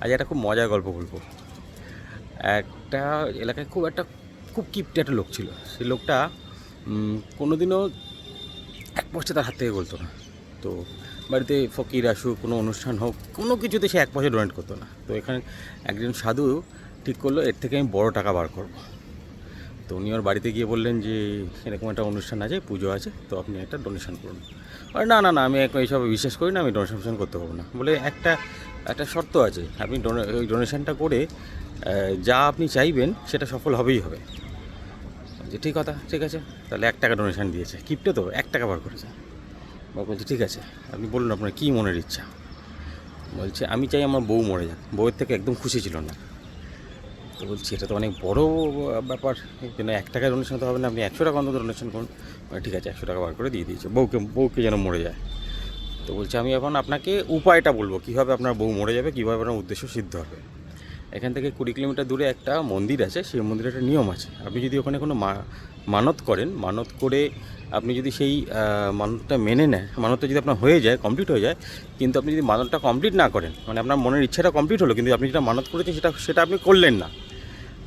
আজ একটা খুব মজার গল্প বলবো। একটা এলাকায় খুব কিপটে একটা লোক ছিল। সেই লোকটা কোনোদিনও এক পয়সা তার হাত থেকে গলতো না। তো বাড়িতে ফকির আসুক, কোনো অনুষ্ঠান হোক, কোনো কিছুতে সে এক পয়সা ডোনেট করতো না। তো এখানে একজন সাধু ঠিক করলো এর থেকে আমি বড় টাকা বার করবো। তো উনি ওর বাড়িতে গিয়ে বললেন যে এরকম একটা অনুষ্ঠান আছে, পুজো আছে, তো আপনি একটা ডোনেশন করুন। আর না না না, আমি এইসব বিশ্বাস করি না, আমি ডোনেশন করতে পারবো না। বলে একটা একটা শর্ত আছে, আপনি ওই ডোনেশনটা করে যা আপনি চাইবেন সেটা সফল হবেই হবে। যে ঠিক কথা, ঠিক আছে, তাহলে 1 টাকা ডোনেশন দিয়েছে। কিপটে তো 1 টাকা বার করেছে। বলছে ঠিক আছে, আপনি বলুন আপনার কী মনের ইচ্ছা। বলছে আমি চাই আমার বউ মরে যাক। বউয়ের থেকে একদম খুশি ছিল না। তো বলছি এটা তো অনেক বড় ব্যাপার, কিন্তু 1 টাকা ডোনেশন তো হবে না, আপনি 100 টাকা অন্তত ডোনেশন করুন। ঠিক আছে, 100 টাকা বার করে দিয়ে দিয়েছে। বউকে যেন মরে যায়। তো বলছে আমি এখন আপনাকে উপায়টা বলবো, কীভাবে আপনার বউ মরে যাবে, কীভাবে আপনার উদ্দেশ্য সিদ্ধ হবে। এখান থেকে 20 কিলোমিটার দূরে একটা মন্দির আছে, সেই মন্দিরে একটা নিয়ম আছে। আপনি যদি ওখানে কোনো মানত করেন, মানত করে আপনি যদি সেই মানতটা মেনে নেয়, মানতটা যদি আপনার হয়ে যায়, কমপ্লিট হয়ে যায়, কিন্তু আপনি যদি মানতটা কমপ্লিট না করেন, মানে আপনার মনের ইচ্ছাটা কমপ্লিট হলো কিন্তু আপনি যেটা মানত করেছেন সেটা আপনি করলেন না,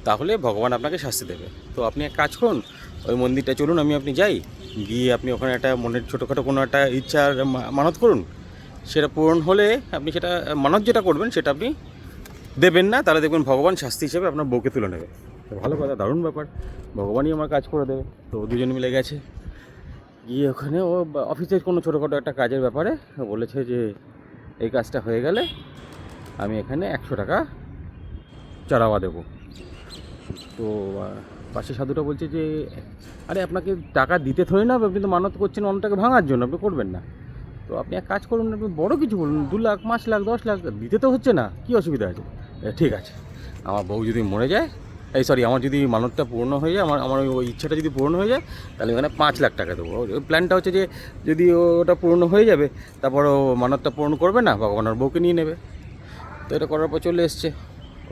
তাহলে ভগবান আপনাকে শাস্তি দেবে। তো আপনি এক কাজ করুন, ওই মন্দিরটা চলুন, আপনি যাই, গিয়ে আপনি ওখানে একটা মনের ছোটোখাটো কোনো একটা ইচ্ছার মানত করুন। সেটা পূরণ হলে আপনি সেটা মানত যেটা করবেন সেটা আপনি দেবেন না, তাহলে দেখবেন ভগবান শাস্তি হিসেবে আপনার বউকে তুলে নেবে। তো ভালো কথা, দারুণ ব্যাপার, ভগবানই আমার কাজ করে দেবে। তো দুজন মিলে গেছে, গিয়ে ওখানে ও অফিসের কোনো ছোটোখাটো একটা কাজের ব্যাপারে বলেছে যে এই কাজটা হয়ে গেলে আমি এখানে 100 টাকা চড়াওয়া দেবো। তো পাশে সাধুটা বলছে যে আরে আপনাকে টাকা দিতে থই না, আপনি তো মানত করছেন অন্যটাকে ভাঙার জন্য, আপনি করবেন না। তো আপনি এক কাজ করুন, আপনি বড়ো কিছু বলুন, 2 লাখ, 5 লাখ, 10 লাখ দিতে তো হচ্ছে না, কী অসুবিধা আছে। ঠিক আছে, আমার বউ যদি মরে যায়, আমার যদি মানতটা পূর্ণ হয়ে যায়, আমার ওই ইচ্ছাটা যদি পূর্ণ হয়ে যায়, তাহলে ওখানে 5 লাখ টাকা দেবো। ওই প্ল্যানটা হচ্ছে যে যদি ওটা পূর্ণ হয়ে যাবে, তারপর ও মানতটা পূর্ণ করবে না, ভগবান ওর বউকে নিয়ে নেবে। তো এটা করার পর চলে এসছে।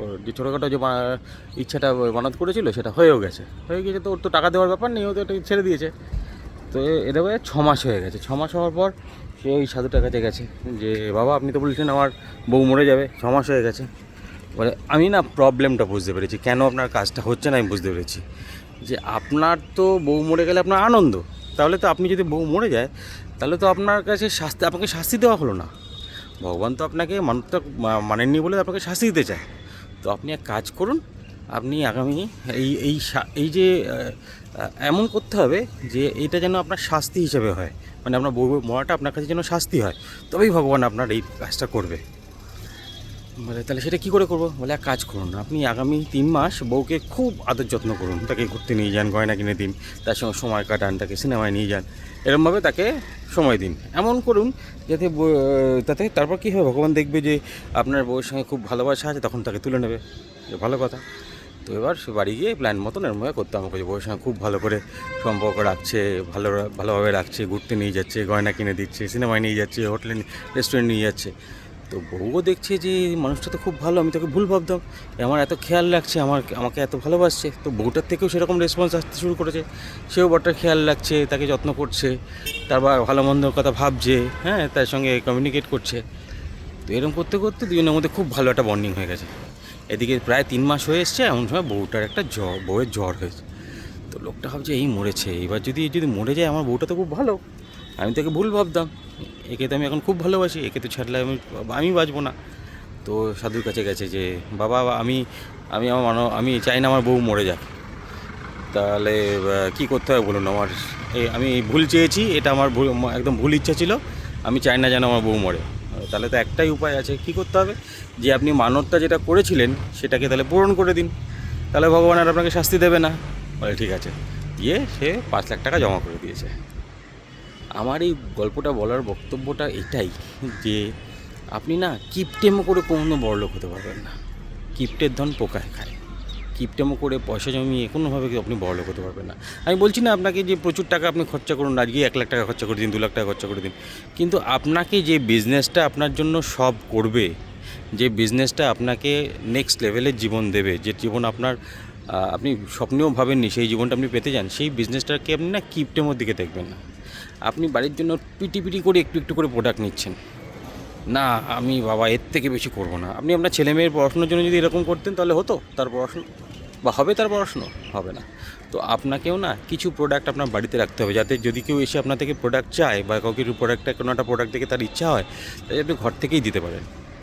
ওর যে ছোটোখাটো যে ইচ্ছাটা মানত করেছিল সেটা হয়ে গেছে। তো ওর তো টাকা দেওয়ার ব্যাপার নেই, ও তো এটা ছেড়ে দিয়েছে। তো এটা 6 মাস হয়ে গেছে। 6 মাস হওয়ার পর সে ওই সাধুটার কাছে গেছে যে বাবা আপনি তো বলছেন আমার বউ মরে যাবে, 6 মাস হয়ে গেছে। বলে আমি না প্রবলেমটা বুঝতে পেরেছি, কেন আপনার কাজটা হচ্ছে না আমি বুঝতে পেরেছি। যে আপনার তো বউ মরে গেলে আপনার আনন্দ, তাহলে তো আপনি যদি বউ মরে যায় তাহলে তো আপনার কাছে আপনাকে শাস্তি দেওয়া হলো না। ভগবান তো আপনাকে মানতটা মানেননি বলে আপনাকে শাস্তি দিতে চায়। তো আপনি এক কাজ করুন, আপনি আগামী এই এই এই যে এমন করতে হবে যে এইটা যেন আপনার শাস্তি হিসেবে হয়, মানে আপনার বউ মরাটা আপনার কাছে যেন শাস্তি হয়, তবেই ভগবান আপনার এই কাজটা করবে। বলে তাহলে সেটা কী করে করবো। বলে এক কাজ করুন, আপনি আগামী 3 মাস বউকে খুব আদর যত্ন করুন, তাকে ঘুরতে নিয়ে যান, গয়না কিনে দিন, তার সঙ্গে সময় কাটান, তাকে সিনেমায় নিয়ে যান, এরমভাবে তাকে সময় দিন। এমন করুন যাতে তাতে তারপর কী হবে, ভগবান দেখবে যে আপনার বউয়ের সঙ্গে খুব ভালোবাসা আছে, তখন তাকে তুলে নেবে। ভালো কথা। তো এবার সে বাড়ি গিয়ে প্ল্যান মতন এরমভাবে করতে আমাকে, যে বউয়ের সঙ্গে খুব ভালো করে সম্পর্ক রাখছে, ভালোভাবে রাখছে, ঘুরতে নিয়ে যাচ্ছে, গয়না কিনে দিচ্ছে, সিনেমায় নিয়ে যাচ্ছে, হোটেলে রেস্টুরেন্ট নিয়ে যাচ্ছে। তো বউও দেখছে যে মানুষটা তো খুব ভালো, আমি তাকে ভুল ভাবতাম, আমার এত খেয়াল রাখছে, আমাকে এত ভালোবাসছে। তো বউটার থেকেও সেরকম রেসপন্স আসতে শুরু করেছে, সেও বউটার খেয়াল রাখছে, তাকে যত্ন করছে, তারপর ভালো মন্দর কথা ভাবছে, হ্যাঁ, তার সঙ্গে কমিউনিকেট করছে। তো এরকম করতে করতে দুজনের মধ্যে খুব ভালো একটা বন্ডিং হয়ে গেছে। এদিকে প্রায় 3 মাস হয়ে এসছে, এমন সময় বউটার একটা বউয়ের জ্বর হয়েছে। তো লোকটা ভাবছে এই মরেছে, এবার যদি মরে যায়, আমার বউটা তো খুব ভালো, আমি তাকে ভুল ভাবতাম, একে তো আমি এখন খুব ভালোবাসি, একে তো ছাড়লে আমি বাঁচবো না। তো সাধুর কাছে গেছে যে বাবা আমি আমি আমি চাই না আমার বউ মরে যাক, তাহলে কী করতে হবে বলুন। আমি ভুল চেয়েছি, এটা আমার একদম ভুল ইচ্ছা ছিল, আমি চাই না যেন আমার বউ মরে। তাহলে তো একটাই উপায় আছে, কী করতে হবে, যে আপনি মানতটা যেটা করেছিলেন সেটাকে তাহলে পূরণ করে দিন, তাহলে ভগবান আর আপনাকে শাস্তি দেবে না। বলে ঠিক আছে, দিয়ে সে 5 লাখ টাকা জমা করে দিয়েছে। আমার এই গল্পটা বলার বক্তব্যটা এটাই যে আপনি না কিপটেমো করে কোনো বড়লোক হতে পারবেন না। কিপটের ধন পোকায় খায়। কিপটেমো করে পয়সা জমিয়ে কোনোভাবে আপনি বড়লোক হতে পারবেন না। আমি বলছি না আপনাকে যে প্রচুর টাকা আপনি খরচা করুন, আজকে 1 লাখ টাকা খরচা করে দিন, 2 লাখ টাকা খরচা করে দিন, কিন্তু আপনাকে যে বিজনেসটা আপনার জন্য সব করবে, যে বিজনেসটা আপনাকে নেক্সট লেভেলের জীবন দেবে, যে জীবন আপনি স্বপ্নেও ভাবেননি সেই জীবনটা আপনি পেতে যান, সেই বিজনেসটাকে আপনি না কিপটেমোর দিকে দেখবেন না। আপনি বাড়ির জন্য পিটি করে একটু একটু করে প্রোডাক্ট নিচ্ছেন, না আমি বাবা এর থেকে বেশি করব না। আপনি আপনার ছেলে মেয়ের পড়াশোনার জন্য যদি এরকম করতেন তাহলে হতো তার পড়াশুনো, বা হবে তার পড়াশুনো? হবে না। তো আপনাকেও না কিছু প্রোডাক্ট আপনার বাড়িতে রাখতে হবে, যাতে যদি কেউ এসে আপনার থেকে প্রোডাক্ট চায় বা কাউকে প্রোডাক্টটা কোনো একটা প্রোডাক্ট থেকে তার ইচ্ছা হয়, তাই আপনি ঘর থেকেই দিতে পারেন।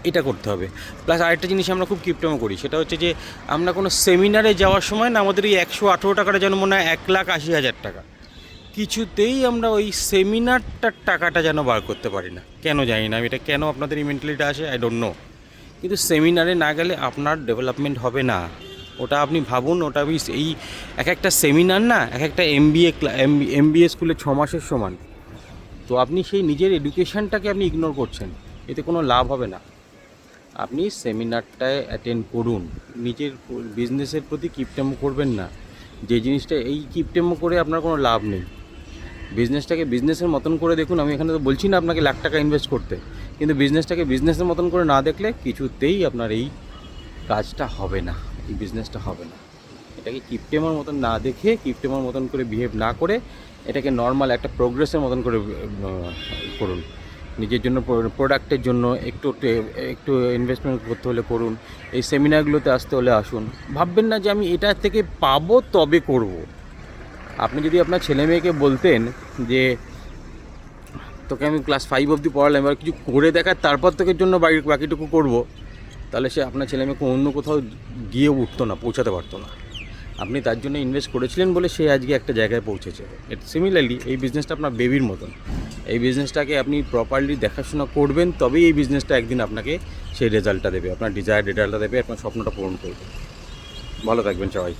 এটা করতে হবে। প্লাস আরেকটা জিনিস আমরা খুব কিপটেমো করি, সেটা হচ্ছে যে আমরা কোনো সেমিনারে যাওয়ার সময় না আমাদের এই 118 টাকাটা যেন মনে হয় 1,80,000 টাকা, কিছুতেই আমরা ওই সেমিনারটার টাকাটা যেন বার করতে পারি না। কেন জানি না আমি, এটা কেন আপনাদের এই মেন্টালিটি আসে, আই ডোন্ট নো। কিন্তু সেমিনারে না গেলে আপনার ডেভেলপমেন্ট হবে না। ওটা আপনি ভাবুন, ওটা আমি এই এক একটা সেমিনার না এক একটা এমবিএ স্কুলে 6 মাসের সমান। তো আপনি সেই নিজের এডুকেশনটাকে আপনি ইগনোর করছেন, এতে কোনো লাভ হবে না। আপনি সেমিনারটায় অ্যাটেন্ড করুন, নিজের বিজনেসের প্রতি কিপটেমো করবেন না। যে জিনিসটা এই কিপটেমো করে আপনার কোনো লাভ নেই। বিজনেসটাকে বিজনেসের মতন করে দেখুন। আমি এখানে তো বলছি না আপনাকে লাখ টাকা ইনভেস্ট করতে, কিন্তু বিজনেসটাকে বিজনেসের মতন করে না দেখলে কিছুতেই আপনার এই কাজটা হবে না, এই বিজনেসটা হবে না। এটাকে কিপটেমোর মতন না দেখে, কিপটেমোর মতন করে বিহেভ না করে, এটাকে নর্মাল একটা প্রোগ্রেসের মতন করে করুন। নিজের জন্য, প্রোডাক্টের জন্য একটু একটু ইনভেস্টমেন্ট করতে হলে করুন। এই সেমিনারগুলোতে আসতে হলে আসুন। ভাববেন না যে আমি এটা থেকে পাবো তবে করব। আপনি যদি আপনার ছেলে মেয়েকে বলতেন যে তোকে আমি ক্লাস 5 অবধি পড়ালাম, এবার কিছু করে দেখার তারপর তোকে জন্য বাকিটুকু করবো, তাহলে সে আপনার ছেলে মেয়েকে অন্য কোথাও গিয়ে উঠতো না, পৌঁছাতে পারতো না। আপনি তার জন্য ইনভেস্ট করেছিলেন বলে সে আজকে একটা জায়গায় পৌঁছেছে। সিমিলারলি এই বিজনেসটা আপনার বেবির মতন। এই বিজনেসটাকে আপনি প্রপারলি দেখাশোনা করবেন, তবেই এই বিজনেসটা একদিন আপনাকে সেই রেজাল্টটা দেবে, আপনার ডিজায়ার রেজাল্টটা দেবে, আপনার স্বপ্নটা পূরণ করবে। ভালো থাকবেন সবাই।